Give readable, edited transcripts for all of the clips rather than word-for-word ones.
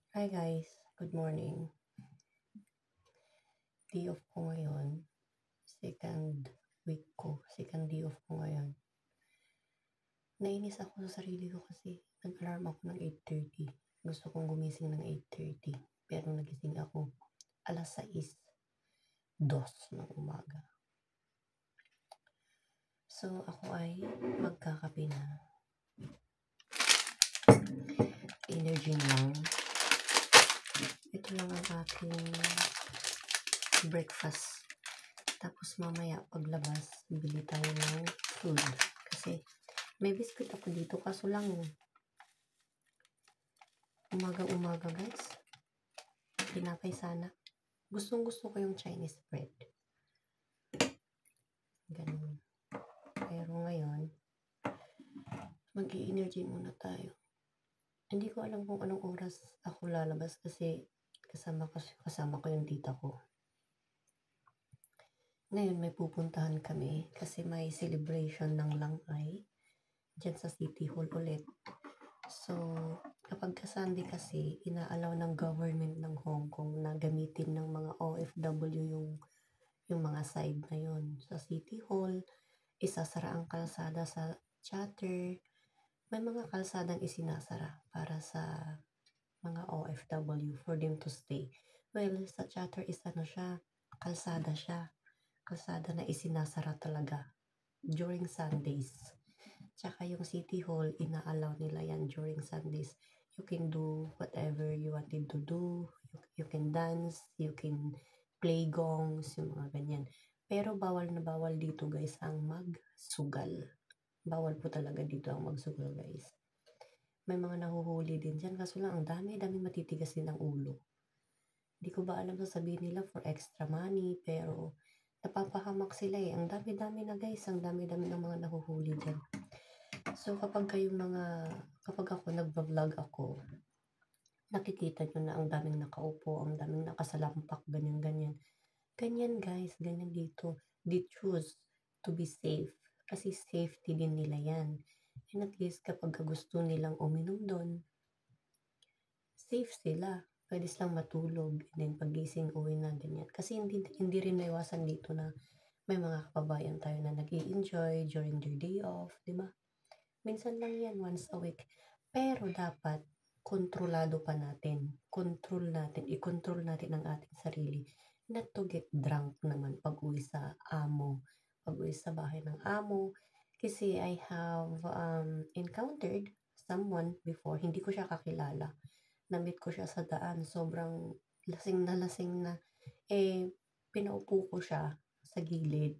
Hi guys, good morning. Day off ko ngayon. Second day off ko ngayon. Nainis ako sa sarili ko kasi nag-alarm ako ng 8:30. Gusto kong gumising ng 8:30 pero nagising ako alas 6, 2 ng umaga. So ako ay magkakape na. Energy lang. Ito lang ang aking breakfast. Tapos mamaya paglabas, bili tayo ng food. Kasi may biscuit ako dito kaso lang umaga guys. Tinapay sana. Gustong gusto ko yung Chinese bread. Ganun. Pero ngayon, mag-i-energy muna tayo. Hindi ko alam kung anong oras ako lalabas kasi kasama ko yung tita ko. Ngayon may pupuntahan kami kasi may celebration ng Langay dyan sa City Hall ulit. So, kapag Sunday kasi, inaalaw ng government ng Hong Kong na gamitin ng mga OFW yung mga side na yon. Sa City Hall, isasara ang kalsada sa Chatter. May mga kalsadang isinasara para sa mga OFW for them to stay. Well, sa Chatter is kalsada siya. Kalsada na isinasara talaga during Sundays. Tsaka yung City Hall, inaalaw nila yan during Sundays. You can do whatever you wanted to do. You can dance, you can play gongs, yung mga ganyan. Pero bawal na bawal dito guys ang magsugal. Bawal po talaga dito ang magsugal guys. May mga nahuhuli din dyan. Kaso lang ang dami matitigas din ang ulo. Hindi ko ba alam sasabihin nila for extra money, pero napapahamak sila eh. Ang dami-dami na guys, ang dami-dami ng mga nahuhuli dyan. So kapag ako nagba-vlog ako, nakikita nyo na ang daming nakaupo, ang daming nakasalampak, ganyan-ganyan. Ganyan guys, ganyan dito. They choose to be safe. Kasi safety din nila yan. And at least kapag gusto nilang uminom doon, safe sila. Pwede silang matulog. And then pagising, uwi na, ganyan. Kasi hindi rin maiwasan dito na may mga kababayan tayo na nag-i-enjoy during their day off, di ba? Minsan lang yan, once a week. Pero dapat, kontrolado pa natin. I-control natin ang ating sarili. Not to get drunk naman pag-uwi sa amo. Pag-uwi sa bahay ng amo. Kasi I have encountered someone before, hindi ko siya kakilala. Na-meet ko siya sa daan. Sobrang lasing na. Pinaupo ko siya sa gilid.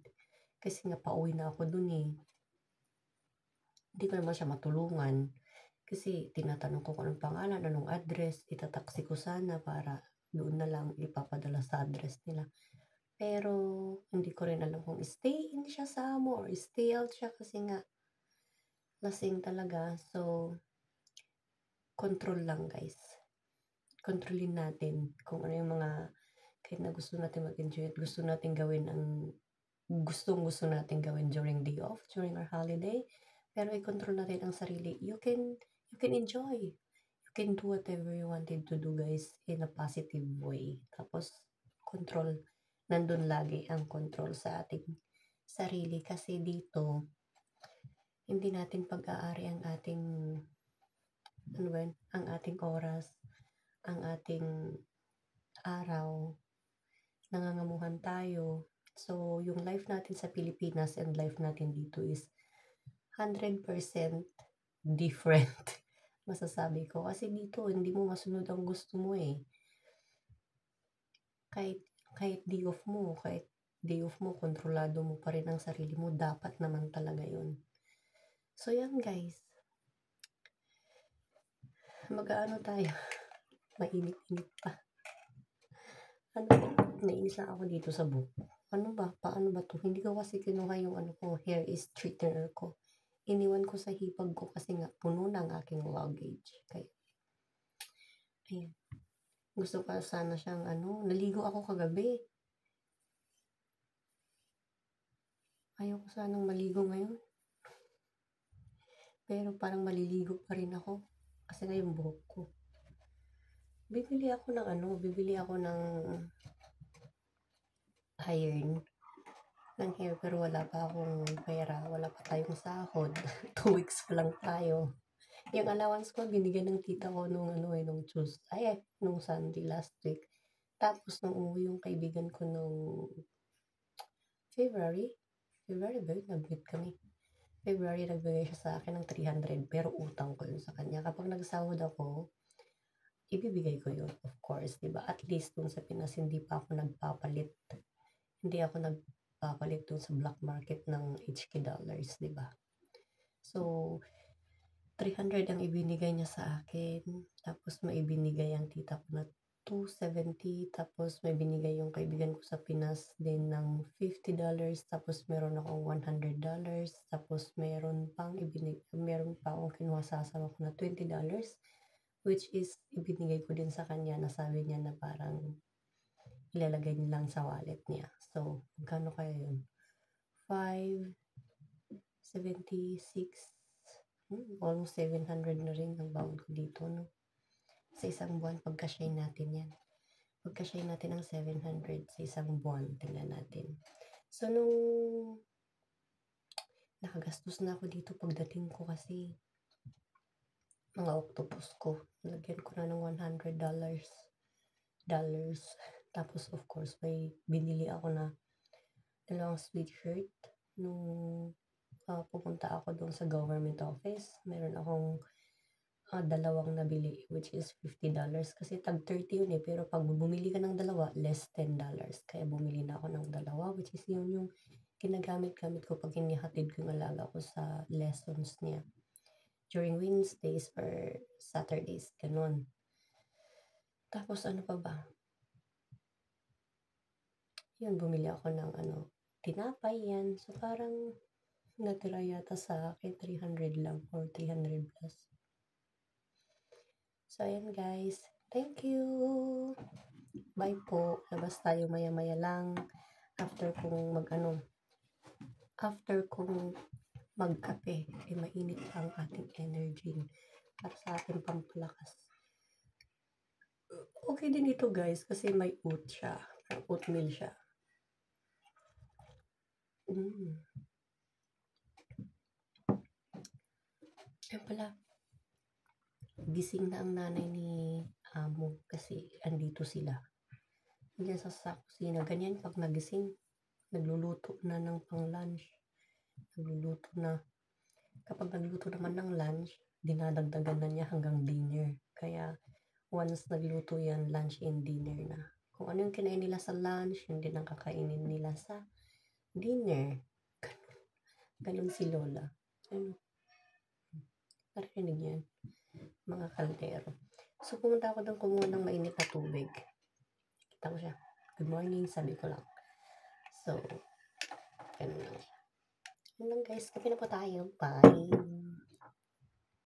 Kasi nga pauwi na ako dun eh. Hindi ko naman siya matulungan kasi tinatanong ko kung anong pangalan, anong address, itataksi ko sana para doon na lang ipapadala sa address nila. Pero hindi ko rin alam kung stay in siya sa amo or stay out siya kasi nga lasing talaga. So, control lang guys. Kontrolin natin kung ano yung mga kahit na gusto natin mag-enjoy at gusto natin gawin gusto natin gawin during day off, during our holiday. Pero i-control natin ang sarili. You can enjoy. You can do whatever you wanted to do guys in a positive way. Tapos control. Nandun lagi ang control sa ating sarili kasi dito hindi natin pag-aari ang ating ang ating oras, ang ating araw. Nangangamuhan tayo. So, yung life natin sa Pilipinas and life natin dito is 100% different. Masasabi ko. Kasi dito, hindi mo masunod ang gusto mo eh. Kahit day off mo, kontrolado mo pa rin ang sarili mo. Dapat naman talaga yun. So, yan guys. Mag-aano tayo. Mainit-init pa. Nainis lang ako dito sa book. Paano ba to? Hindi ko kasi kinuha yung hair straightener ko. Iniwan ko sa hipag ko kasi nga puno ng aking luggage. Kaya, ayan. Gusto ko sana siyang naligo ako kagabi. Ayoko sanang maligo ngayon. Pero parang maliligo pa rin ako. Kasi na yung buhok ko. bibili ako ng iron ng hair pero wala pa akong pera, wala pa tayong sahod. 2 weeks pa lang tayo. Yung allowance ko binigyan ng tita ko nung Tuesday, nung Sunday last week. Tapos nung umuwi yung kaibigan ko nung February ba yun? Nag-meet kami. February, nagbigay siya sa akin ng 300 pero utang ko yun sa kanya. Kapag nagsahod ako, ibibigay ko yun, of course, di ba? At least dun sa Pinas, hindi ako nagpapalit dun sa black market ng HK dollars, di ba? So, 300 ang ibinigay niya sa akin. Tapos may ibinigay ang tita ko na 270. Tapos may binigay yung kaibigan ko sa Pinas din ng $50. Tapos meron akong $100. Tapos meron pa akong kinuha sa asawa ko na $20. Which is ibinigay ko din sa kanya na sabi niya na parang ilalagay niya lang sa wallet niya. So, magkano kaya yun? 576. Almost 700 na rin ang baon ko dito, no? Sa isang buwan, pagka-share natin yan. Pagka-share natin ang 700 sa isang buwan, tingnan natin. So, nung nakagastos na ako dito pagdating ko kasi mga octopus ko. Lagyan ko na ng $100. Tapos, of course, may binili ako na dalawang sweatshirt nung pupunta ako doon sa government office. Meron akong dalawang nabili, which is $50. Kasi tag 30 yun pero pag bumili ka ng dalawa, less $10. Kaya bumili na ako ng dalawa, which is yun yung ginagamit-gamit ko pag inihatid ko yung alaga ko sa lessons niya. During Wednesdays or Saturdays, ganun. Tapos ano pa ba? Yun, bumili ako ng tinapay yan. So parang natira yata sa akin 300 lang or 300 plus. So ayan guys, thank you. Bye po. Labas tayo maya-maya lang after kong magkape. Mainit pa ang ating energy para sa ating pampalakas. Okay din ito guys kasi may oat siya. Oatmeal siya. Yan pala. Gising na ang nanay ni Amo kasi andito sila. Diyan sa kusina. Ganyan pag nagising, nagluluto na ng pang-lunch. Kapag nagluto naman ng lunch, dinadagdagan na niya hanggang dinner. Kaya once nagluto yan, lunch and dinner na. Kung ano yung kinain nila sa lunch, yun din ang kakainin nila sa dinner. Ganun si Lola. Narinig yan, mga kaldero. So, pumunta ako doon kumuha ng mainit na tubig. Kita ko siya. Good morning, sabi ko lang. So, ganun lang siya. Ganun lang guys, kape na po tayo. Bye!